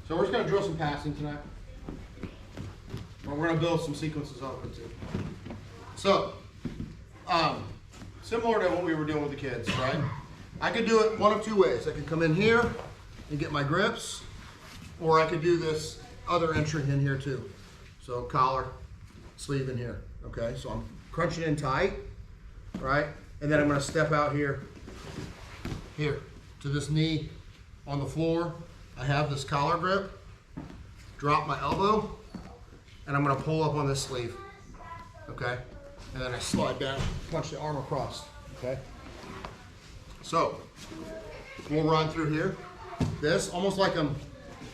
So we're just gonna drill some passing tonight. But we're gonna build some sequences off it too. So, similar to what we were doing with the kids, right? I could do it one of two ways. I could come in here and get my grips, or I could do this other entry in here too. So collar, sleeve in here, okay? So I'm crunching in tight, right? And then I'm gonna step out here to this knee on the floor. I have this collar grip, drop my elbow, and I'm gonna pull up on this sleeve, okay? And then I slide down, punch the arm across, okay? So, we'll run through here. This, almost like I'm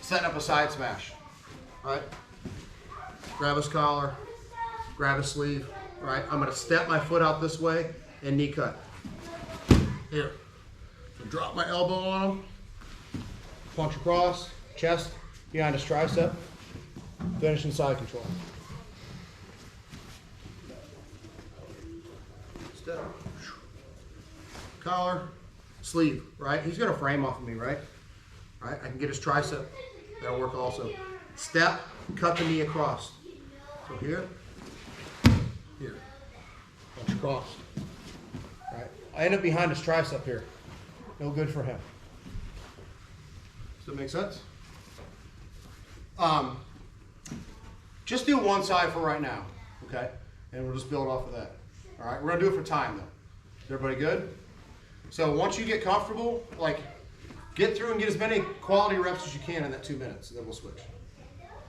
setting up a side smash, right? Grab his collar, grab his sleeve, right? I'm gonna step my foot out this way and knee cut. Here. So drop my elbow on him, punch across, chest behind his tricep, finish in side control. Step, collar, sleeve, right? He's gonna frame off of me, right? Right, I can get his tricep, that'll work also. Step, cut the knee across. So here, punch across, right? I end up behind his tricep here. No good for him. Does that make sense? Just do one side for right now, okay? And we'll just build off of that. All right, we're gonna do it for time though. Is everybody good? So once you get comfortable, like get through and get as many quality reps as you can in that 2 minutes, and then we'll switch.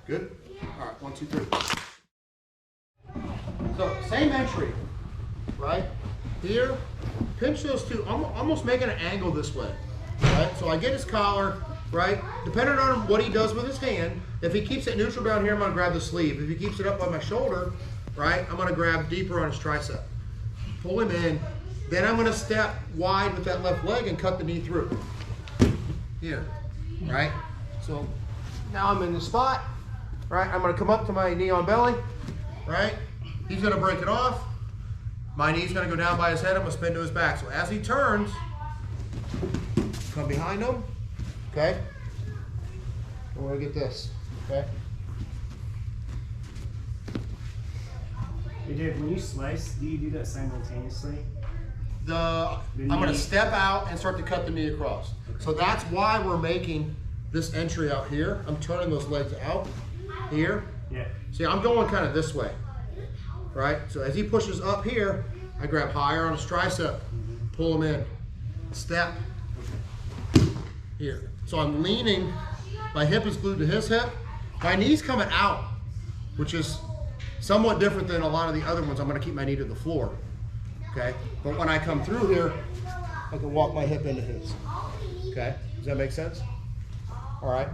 Good? All right, 1, 2, 3. So same entry, right? Here, pinch those two, almost making an angle this way, right? So I get his collar, right? Depending on what he does with his hand, if he keeps it neutral down here, I'm gonna grab the sleeve. If he keeps it up by my shoulder, right, I'm gonna grab deeper on his tricep. Pull him in, then I'm gonna step wide with that left leg and cut the knee through. Here, right? So now I'm in the spot, right? I'm gonna come up to my knee on belly, right? He's gonna break it off. My knee's gonna go down by his head, I'm gonna spin to his back. So as he turns, come behind him, okay? And we're gonna get this, okay? Hey Dave, when you slice, do you do that simultaneously? I'm gonna step out and start to cut the knee across. Okay. So that's why we're making this entry out here. I'm turning those legs out here. Yeah. See, I'm going kind of this way, right? So as he pushes up here, I grab higher on his tricep, pull him in, step, here. So I'm leaning, my hip is glued to his hip, my knee's coming out, which is somewhat different than a lot of the other ones. I'm gonna keep my knee to the floor, okay? But when I come through here, I can walk my hip into his, okay? Does that make sense? All right.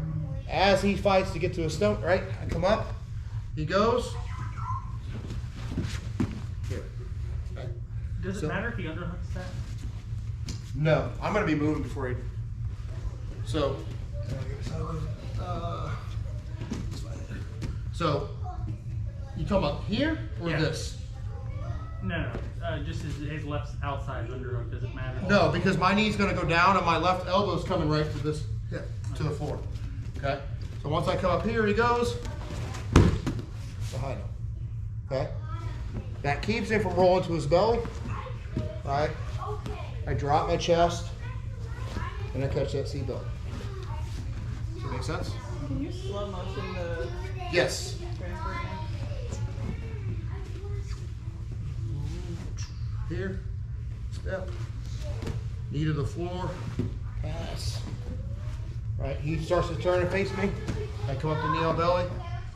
As he fights to get to a stone, right? I come up, he goes. Here. Okay. Does it matter if he underhooks that? No, I'm gonna be moving before he. So. So, you talking about here or Yeah. this? No, just his left outside underhook. Does it matter? No, because my knee's gonna go down and my left elbow's coming right to this hip, to the floor. Okay? So once I come up here, he goes behind him. Okay? That keeps him from rolling to his belly. Right? I drop my chest and I catch that seat belt. Does that make sense? Can you slow motion the Yes. transfer again? Here, step, knee to the floor, pass. Right, he starts to turn and face me. I come up to knee on belly.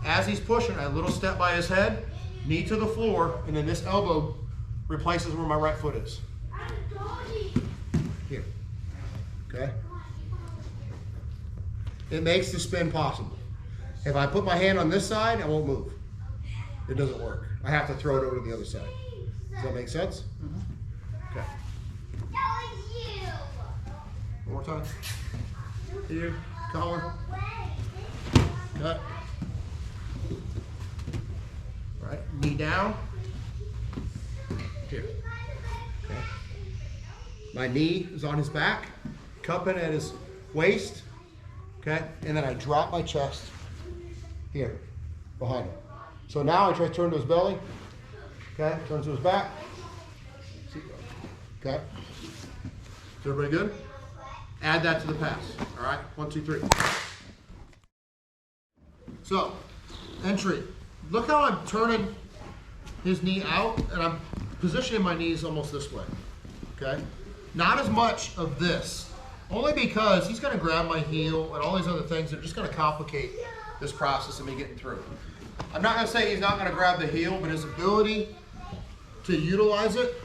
As he's pushing, I little step by his head, knee to the floor, and then this elbow replaces where my right foot is. Here, okay? It makes the spin possible. If I put my hand on this side, I won't move. It doesn't work. I have to throw it over to the other side. Does that make sense? Mm-hmm. Okay. One more time. Here, collar, cut. Right, knee down. Here. Okay. My knee is on his back, cupping at his waist. okay? And then I drop my chest here, behind him. So now I try to turn to his belly, okay? Turns to his back, okay? Is everybody good? Add that to the pass, all right? 1, 2, 3. So, entry. Look how I'm turning his knee out, and I'm positioning my knees almost this way, okay? Not as much of this, only because he's gonna grab my heel and all these other things that are just gonna complicate this process of me getting through. I'm not gonna say he's not gonna grab the heel, but his ability to utilize it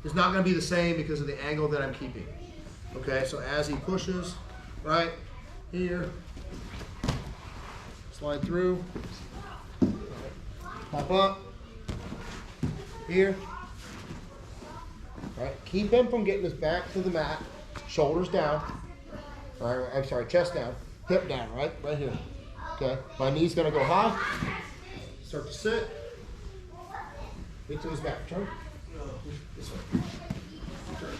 is not gonna be the same because of the angle that I'm keeping. Okay, so as he pushes, right, here, slide through, pop up, here, right, keep him from getting his back to the mat, shoulders down, all right, I'm sorry, chest down, hip down, right here, okay, my knee's gonna go high, start to sit, get to his back, turn, this way,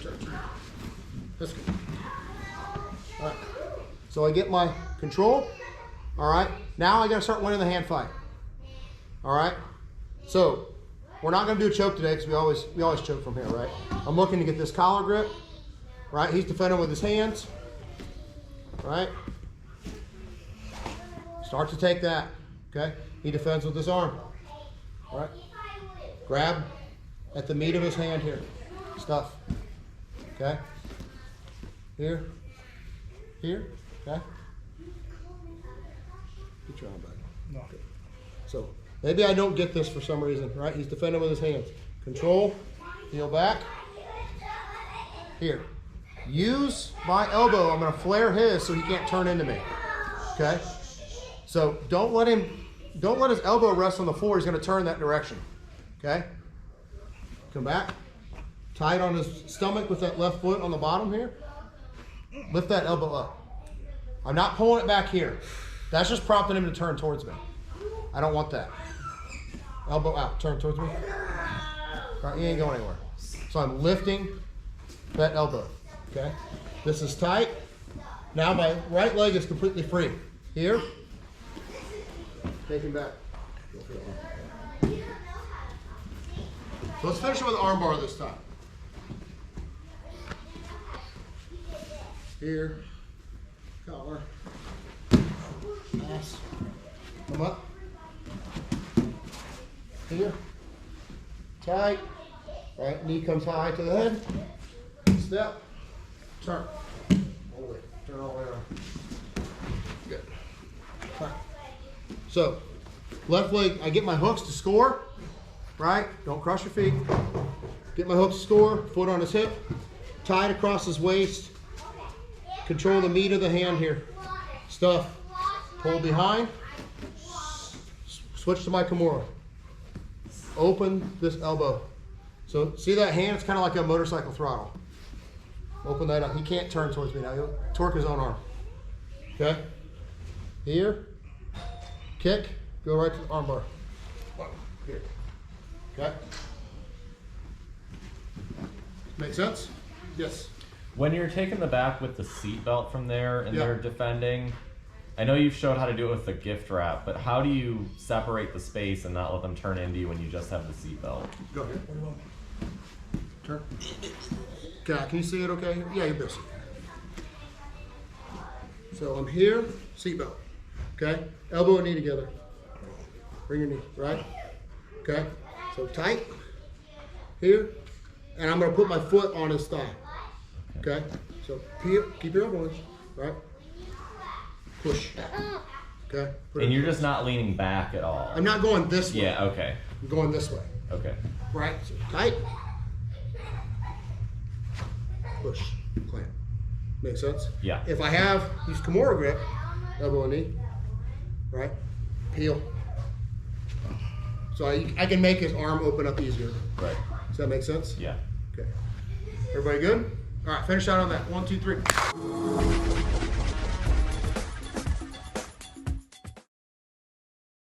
turn. That's good. All right. So I get my control. All right. Now I got to start winning the hand fight. All right. So we're not going to do a choke today because we always choke from here, right? I'm looking to get this collar grip. Right. He's defending with his hands. Right. Start to take that. Okay. He defends with his arm. All right. Grab at the meat of his hand here. Stuff. Okay. Here, okay? Get your arm back. No. Okay. So, maybe I don't get this for some reason, right? He's defending with his hands. Control, heel back. Here. Use my elbow. I'm gonna flare his so he can't turn into me, okay? So, don't let his elbow rest on the floor. He's gonna turn that direction, okay? Come back. Tight on his stomach with that left foot on the bottom here. Lift that elbow up. I'm not pulling it back here. That's just prompting him to turn towards me. I don't want that. Elbow out, turn towards me. All right, he ain't going anywhere. So I'm lifting that elbow, okay? This is tight. Now my right leg is completely free. Here, take him back. So let's finish it with arm bar this time. Here, collar, pass, come up, here, tight, right, knee comes high to the head, step, turn, all the way, turn all the way around, good, right. So, left leg, I get my hooks to score, right, don't cross your feet, get my hooks to score, foot on his hip, tied across his waist, control the meat of the hand here. Stuff. Pull behind. Switch to my Kimura. Open this elbow. So see that hand? It's kind of like a motorcycle throttle. Open that up. He can't turn towards me now. He'll torque his own arm. Okay? Here. Kick. Go right to the arm bar. Here. Okay? Make sense? Yes. When you're taking the back with the seat belt from there and Yeah. they're defending, I know you've showed how to do it with the gift wrap, but how do you separate the space and not let them turn into you when you just have the seat belt? Go ahead. Turn. Okay, can you see it okay? Yeah, you're busy. So I'm here, seatbelt. Okay? Elbow and knee together. Bring your knee, right? Okay? So tight. Here. And I'm going to put my foot on his thigh. Okay? So keep your elbow in, right? Push. Okay? Put And it- you're just not leaning back at all. I'm not going this way. Yeah, okay. I'm going this way. Okay. Right? So tight. Push. Clamp. Make sense? Yeah. If I have use Kimura grip, elbow and knee, right? Peel. So I can make his arm open up easier. Right. Does that make sense? Yeah. Okay. Everybody good? All right, finish out on that. 1, 2, 3.